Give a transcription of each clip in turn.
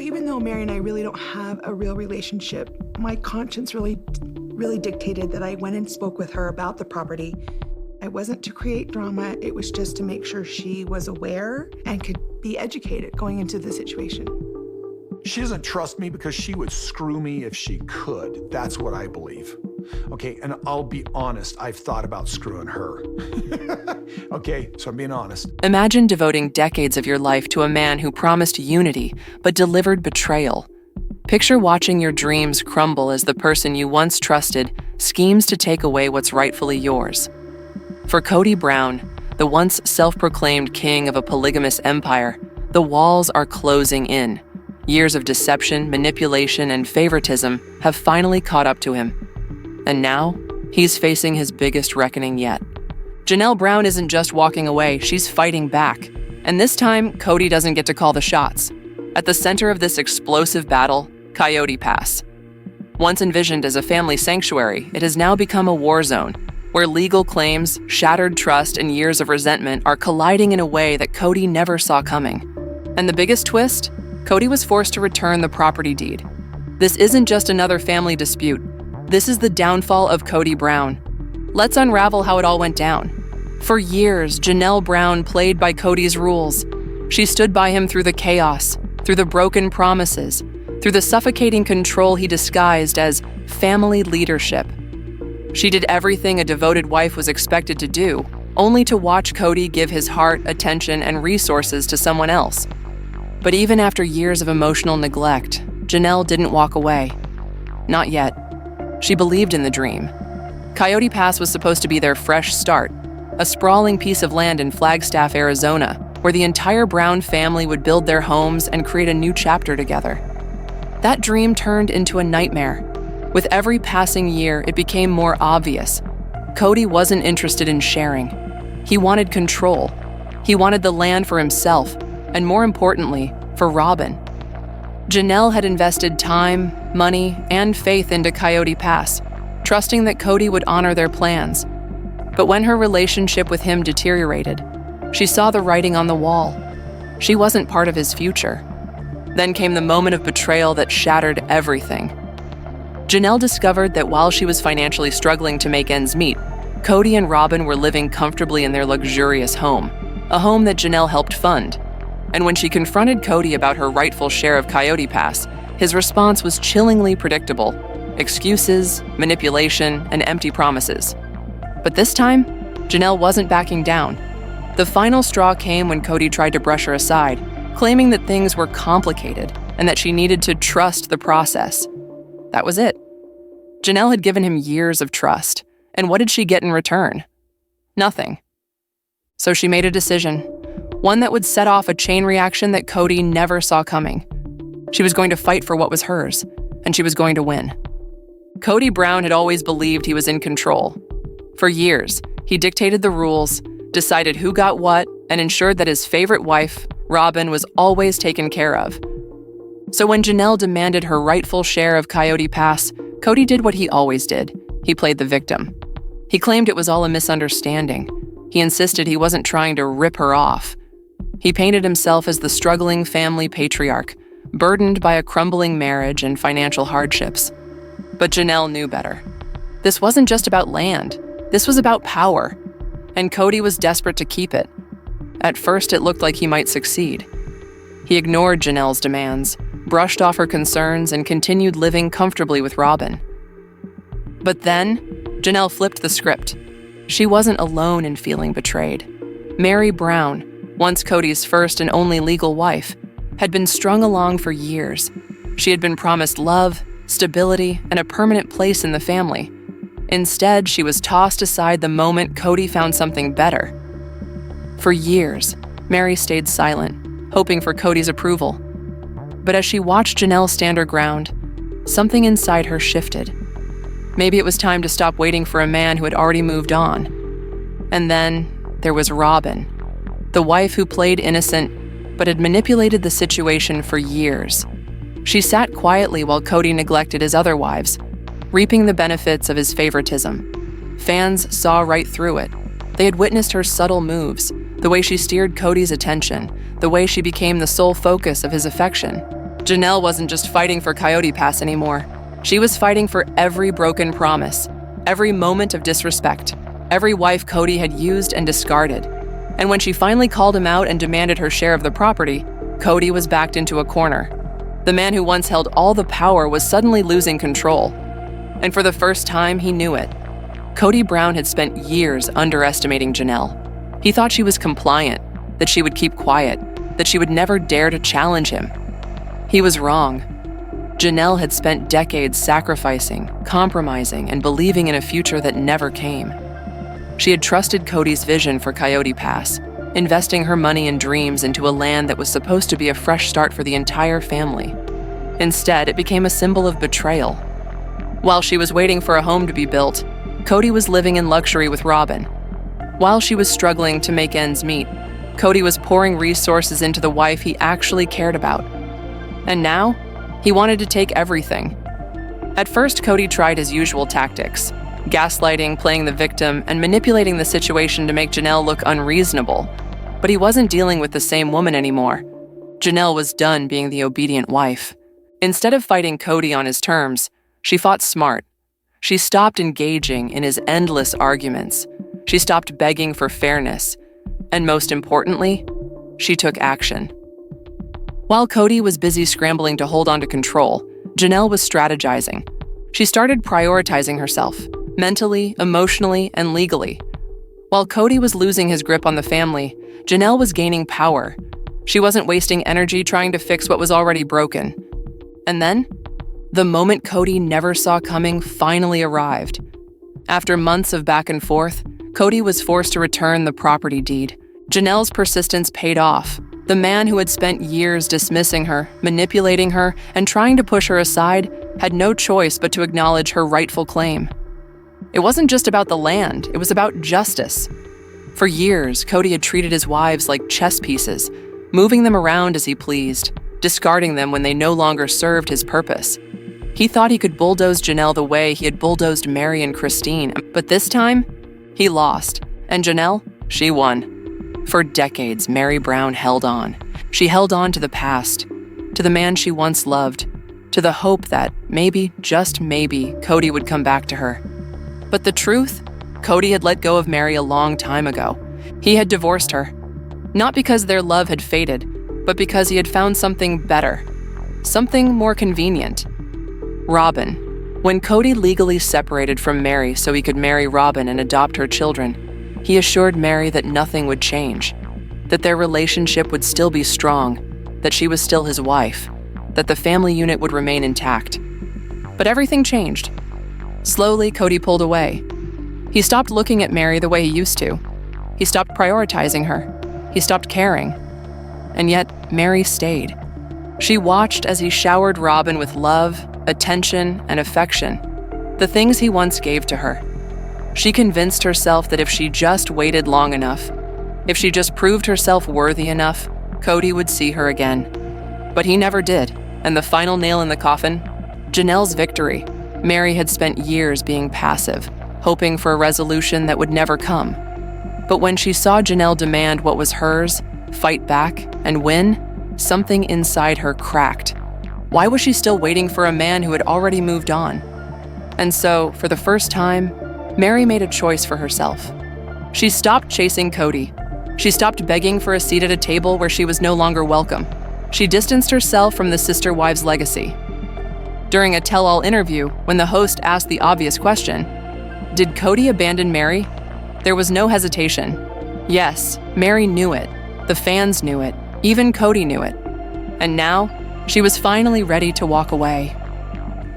even though Meri and I really don't have a real relationship, my conscience really dictated that I went and spoke with her about the property. It wasn't to create drama, it was just to make sure she was aware and could be educated going into the situation. She doesn't trust me because she would screw me if she could. That's what I believe. Okay, and I'll be honest, I've thought about screwing her. Okay, so I'm being honest. Imagine devoting decades of your life to a man who promised unity but delivered betrayal. Picture watching your dreams crumble as the person you once trusted schemes to take away what's rightfully yours. For Kody Brown, the once self-proclaimed king of a polygamous empire, the walls are closing in. Years of deception, manipulation, and favoritism have finally caught up to him. And now, he's facing his biggest reckoning yet. Janelle Brown isn't just walking away, she's fighting back. And this time, Kody doesn't get to call the shots. At the center of this explosive battle, Coyote Pass. Once envisioned as a family sanctuary, it has now become a war zone, where legal claims, shattered trust, and years of resentment are colliding in a way that Kody never saw coming. And the biggest twist? Kody was forced to return the property deed. This isn't just another family dispute. This is the downfall of Kody Brown. Let's unravel how it all went down. For years, Janelle Brown played by Kody's rules. She stood by him through the chaos, through the broken promises, through the suffocating control he disguised as family leadership. She did everything a devoted wife was expected to do, only to watch Kody give his heart, attention, and resources to someone else. But even after years of emotional neglect, Janelle didn't walk away. Not yet. She believed in the dream. Coyote Pass was supposed to be their fresh start, a sprawling piece of land in Flagstaff, Arizona, where the entire Brown family would build their homes and create a new chapter together. That dream turned into a nightmare. With every passing year, it became more obvious. Kody wasn't interested in sharing. He wanted control. He wanted the land for himself, and more importantly, for Robin. Janelle had invested time, money, and faith into Coyote Pass, trusting that Kody would honor their plans. But when her relationship with him deteriorated, she saw the writing on the wall. She wasn't part of his future. Then came the moment of betrayal that shattered everything. Janelle discovered that while she was financially struggling to make ends meet, Kody and Robin were living comfortably in their luxurious home, a home that Janelle helped fund. And when she confronted Kody about her rightful share of Coyote Pass, his response was chillingly predictable: excuses, manipulation, and empty promises. But this time, Janelle wasn't backing down. The final straw came when Kody tried to brush her aside, claiming that things were complicated and that she needed to trust the process. That was it. Janelle had given him years of trust, and what did she get in return? Nothing. So she made a decision, one that would set off a chain reaction that Kody never saw coming. She was going to fight for what was hers, and she was going to win. Kody Brown had always believed he was in control. For years, he dictated the rules, decided who got what, and ensured that his favorite wife, Robin, was always taken care of. So when Janelle demanded her rightful share of Coyote Pass, Kody did what he always did. He played the victim. He claimed it was all a misunderstanding. He insisted he wasn't trying to rip her off. He painted himself as the struggling family patriarch, burdened by a crumbling marriage and financial hardships. But Janelle knew better. This wasn't just about land. This was about power. And Kody was desperate to keep it. At first, it looked like he might succeed. He ignored Janelle's demands, brushed off her concerns, and continued living comfortably with Robin. But then, Janelle flipped the script. She wasn't alone in feeling betrayed. Meri Brown, once Kody's first and only legal wife, had been strung along for years. She had been promised love, stability, and a permanent place in the family. Instead, she was tossed aside the moment Kody found something better. For years, Meri stayed silent, hoping for Kody's approval. But as she watched Janelle stand her ground, something inside her shifted. Maybe it was time to stop waiting for a man who had already moved on. And then there was Robin, the wife who played innocent but had manipulated the situation for years. She sat quietly while Kody neglected his other wives, reaping the benefits of his favoritism. Fans saw right through it. They had witnessed her subtle moves, the way she steered Kody's attention, the way she became the sole focus of his affection. Janelle wasn't just fighting for Coyote Pass anymore. She was fighting for every broken promise, every moment of disrespect, every wife Kody had used and discarded. And when she finally called him out and demanded her share of the property, Kody was backed into a corner. The man who once held all the power was suddenly losing control. And for the first time, he knew it. Kody Brown had spent years underestimating Janelle. He thought she was compliant, that she would keep quiet, that she would never dare to challenge him. He was wrong. Janelle had spent decades sacrificing, compromising, and believing in a future that never came. She had trusted Kody's vision for Coyote Pass, investing her money and dreams into a land that was supposed to be a fresh start for the entire family. Instead, it became a symbol of betrayal. While she was waiting for a home to be built, Kody was living in luxury with Robin. While she was struggling to make ends meet, Kody was pouring resources into the wife he actually cared about. And now, he wanted to take everything. At first, Kody tried his usual tactics, gaslighting, playing the victim, and manipulating the situation to make Janelle look unreasonable. But he wasn't dealing with the same woman anymore. Janelle was done being the obedient wife. Instead of fighting Kody on his terms, she fought smart. She stopped engaging in his endless arguments. She stopped begging for fairness. And most importantly, she took action. While Kody was busy scrambling to hold on to control, Janelle was strategizing. She started prioritizing herself, mentally, emotionally, and legally. While Kody was losing his grip on the family, Janelle was gaining power. She wasn't wasting energy trying to fix what was already broken. And then, the moment Kody never saw coming finally arrived. After months of back and forth, Kody was forced to return the property deed. Janelle's persistence paid off. The man who had spent years dismissing her, manipulating her, and trying to push her aside had no choice but to acknowledge her rightful claim. It wasn't just about the land, it was about justice. For years, Kody had treated his wives like chess pieces, moving them around as he pleased, discarding them when they no longer served his purpose. He thought he could bulldoze Janelle the way he had bulldozed Meri and Christine, but this time, he lost, and Janelle, she won. For decades, Meri Brown held on. She held on to the past, to the man she once loved, to the hope that maybe, just maybe, Kody would come back to her. But the truth? Kody had let go of Meri a long time ago. He had divorced her. Not because their love had faded, but because he had found something better. Something more convenient. Robin. When Kody legally separated from Meri so he could marry Robin and adopt her children, he assured Meri that nothing would change, that their relationship would still be strong, that she was still his wife, that the family unit would remain intact. But everything changed. Slowly, Kody pulled away. He stopped looking at Meri the way he used to. He stopped prioritizing her. He stopped caring. And yet, Meri stayed. She watched as he showered Robin with love, attention, and affection, the things he once gave to her. She convinced herself that if she just waited long enough, if she just proved herself worthy enough, Kody would see her again. But he never did, and the final nail in the coffin? Janelle's victory. Meri had spent years being passive, hoping for a resolution that would never come. But when she saw Janelle demand what was hers, fight back, and win, something inside her cracked. Why was she still waiting for a man who had already moved on? And so, for the first time, Meri made a choice for herself. She stopped chasing Kody. She stopped begging for a seat at a table where she was no longer welcome. She distanced herself from the sister wives' legacy. During a tell-all interview, when the host asked the obvious question, "Did Kody abandon Meri?" there was no hesitation. Yes, Meri knew it. The fans knew it. Even Kody knew it. And now, she was finally ready to walk away.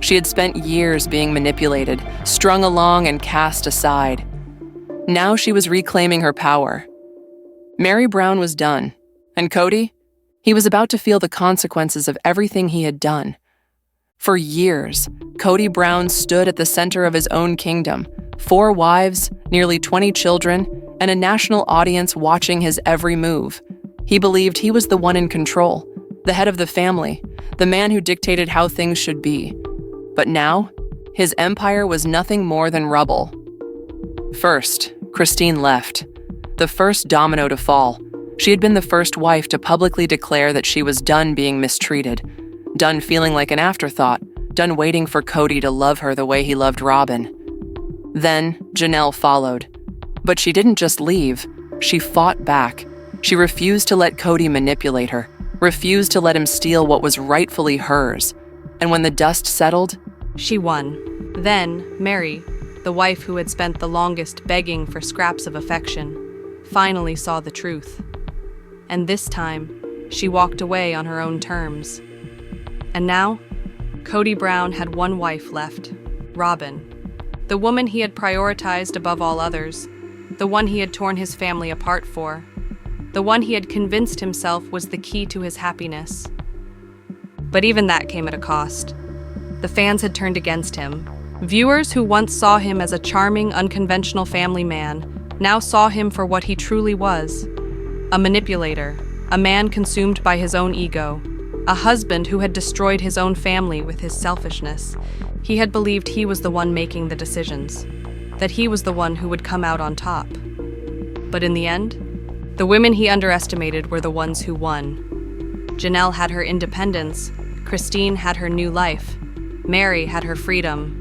She had spent years being manipulated, strung along and cast aside. Now she was reclaiming her power. Meri Brown was done, and Kody, he was about to feel the consequences of everything he had done. For years, Kody Brown stood at the center of his own kingdom, 4 wives, nearly 20 children, and a national audience watching his every move. He believed he was the one in control, the head of the family, the man who dictated how things should be. But now, his empire was nothing more than rubble. First, Christine left. The first domino to fall. She had been the first wife to publicly declare that she was done being mistreated. done feeling like an afterthought, done waiting for Kody to love her the way he loved Robin. Then Janelle followed. But she didn't just leave, she fought back. She refused to let Kody manipulate her, refused to let him steal what was rightfully hers. And when the dust settled, she won. Then Meri, the wife who had spent the longest begging for scraps of affection, finally saw the truth. And this time, she walked away on her own terms. And now, Kody Brown had one wife left, Robin, the woman he had prioritized above all others, the one he had torn his family apart for, the one he had convinced himself was the key to his happiness. But even that came at a cost. The fans had turned against him. Viewers who once saw him as a charming, unconventional family man now saw him for what he truly was: a manipulator, a man consumed by his own ego, a husband who had destroyed his own family with his selfishness. He had believed he was the one making the decisions, that he was the one who would come out on top. But in the end, the women he underestimated were the ones who won. Janelle had her independence, Christine had her new life, Meri had her freedom.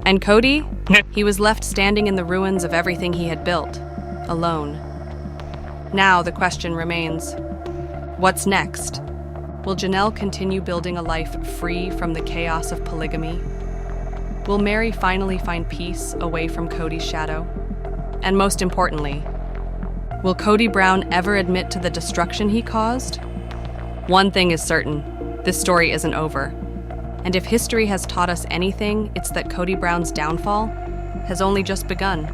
And Kody? He was left standing in the ruins of everything he had built, alone. Now the question remains, what's next? Will Janelle continue building a life free from the chaos of polygamy? Will Meri finally find peace away from Kody's shadow? And most importantly, will Kody Brown ever admit to the destruction he caused? One thing is certain, this story isn't over. And if history has taught us anything, it's that Kody Brown's downfall has only just begun.